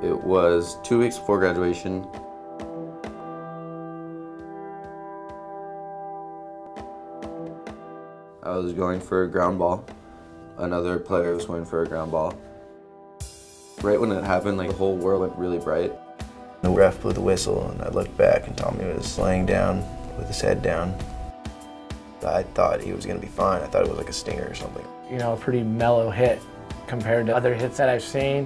It was 2 weeks before graduation. I was going for a ground ball. Another player was going for a ground ball. Right when it happened, like, the whole world went really bright. The ref blew the whistle and I looked back and Tommy was laying down with his head down. I thought he was going to be fine. I thought it was like a stinger or something. You know, a pretty mellow hit compared to other hits that I've seen.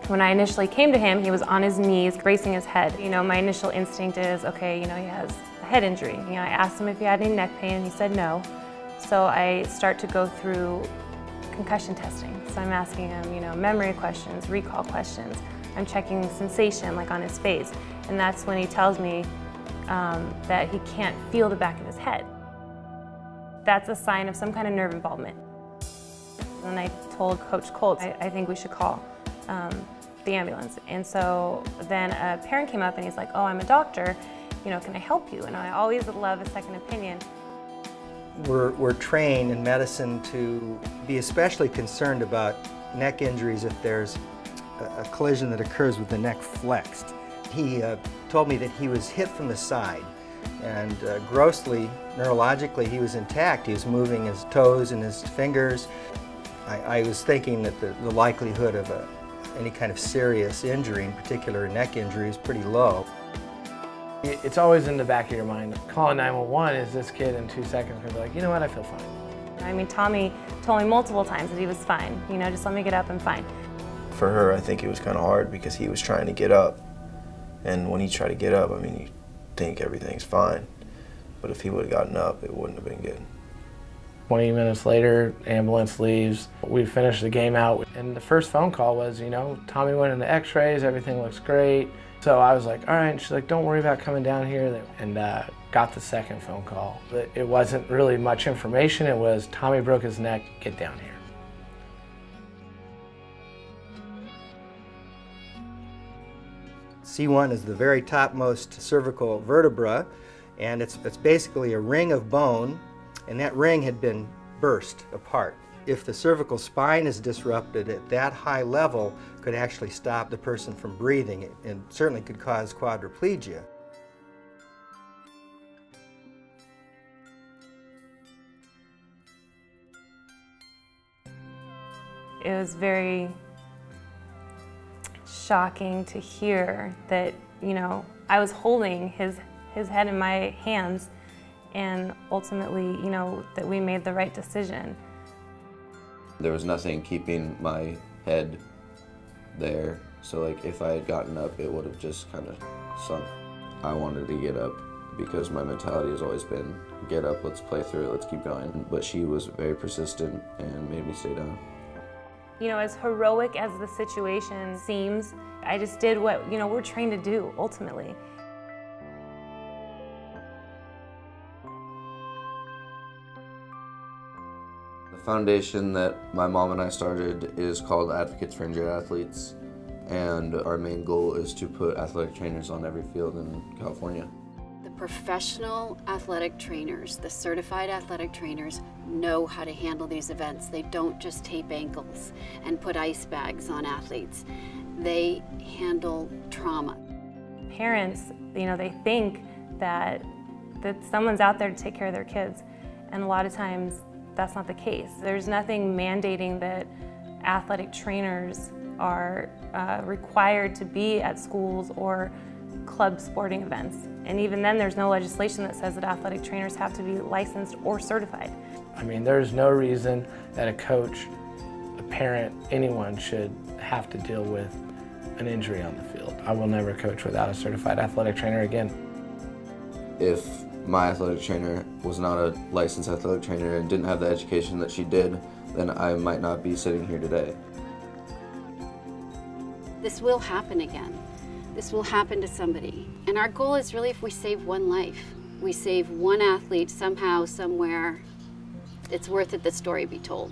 When I initially came to him, he was on his knees, bracing his head. You know, my initial instinct is, okay, you know, he has a head injury. You know, I asked him if he had any neck pain and he said no. So I start to go through concussion testing. So I'm asking him, you know, memory questions, recall questions. I'm checking sensation, like on his face. And that's when he tells me that he can't feel the back of his head. That's a sign of some kind of nerve involvement. And I told Coach Colts, I think we should call the ambulance. And so then a parent came up and he's like, oh, I'm a doctor, you know, can I help you? And I always love a second opinion. We're trained in medicine to be especially concerned about neck injuries if there's a collision that occurs with the neck flexed. He told me that he was hit from the side, and grossly, neurologically, he was intact. He was moving his toes and his fingers. I was thinking that the likelihood of any kind of serious injury, in particular a neck injury, is pretty low. It's always in the back of your mind. Calling 911, is this kid in 2 seconds going to be like, you know what, I feel fine. I mean, Tommy told me multiple times that he was fine. You know, just let me get up, I'm fine. For her, I think it was kind of hard because he was trying to get up. And when he tried to get up, I mean, you think everything's fine. But if he would have gotten up, it wouldn't have been good. 20 minutes later, ambulance leaves. We finished the game out, and the first phone call was, you know, Tommy went into x-rays, everything looks great. So I was like, all right, and she's like, don't worry about coming down here. And got the second phone call. But it wasn't really much information, it was, Tommy broke his neck, get down here. C1 is the very topmost cervical vertebra, and it's basically a ring of bone, and that ring had been burst apart. If the cervical spine is disrupted at that high level, could actually stop the person from breathing and certainly could cause quadriplegia. It was very shocking to hear that, you know, I was holding his head in my hands, and ultimately, you know, that we made the right decision. There was nothing keeping my head there, so like if I had gotten up, it would have just kind of sunk. I wanted to get up because my mentality has always been, get up, let's play through it, let's keep going. But she was very persistent and made me stay down. You know, as heroic as the situation seems, I just did what, you know, we're trained to do, ultimately. The foundation that my mom and I started is called Advocates for Injured Athletes, and our main goal is to put athletic trainers on every field in California. The professional athletic trainers, the certified athletic trainers, know how to handle these events. They don't just tape ankles and put ice bags on athletes. They handle trauma. Parents, you know, they think that someone's out there to take care of their kids, and a lot of times that's not the case. There's nothing mandating that athletic trainers are required to be at schools or club sporting events. And even then, there's no legislation that says that athletic trainers have to be licensed or certified. I mean, there's no reason that a coach, a parent, anyone should have to deal with an injury on the field. I will never coach without a certified athletic trainer again. If my athletic trainer was not a licensed athletic trainer and didn't have the education that she did, then I might not be sitting here today. This will happen again. This will happen to somebody. And our goal is really, if we save one life, we save one athlete somehow, somewhere, it's worth it the story be told.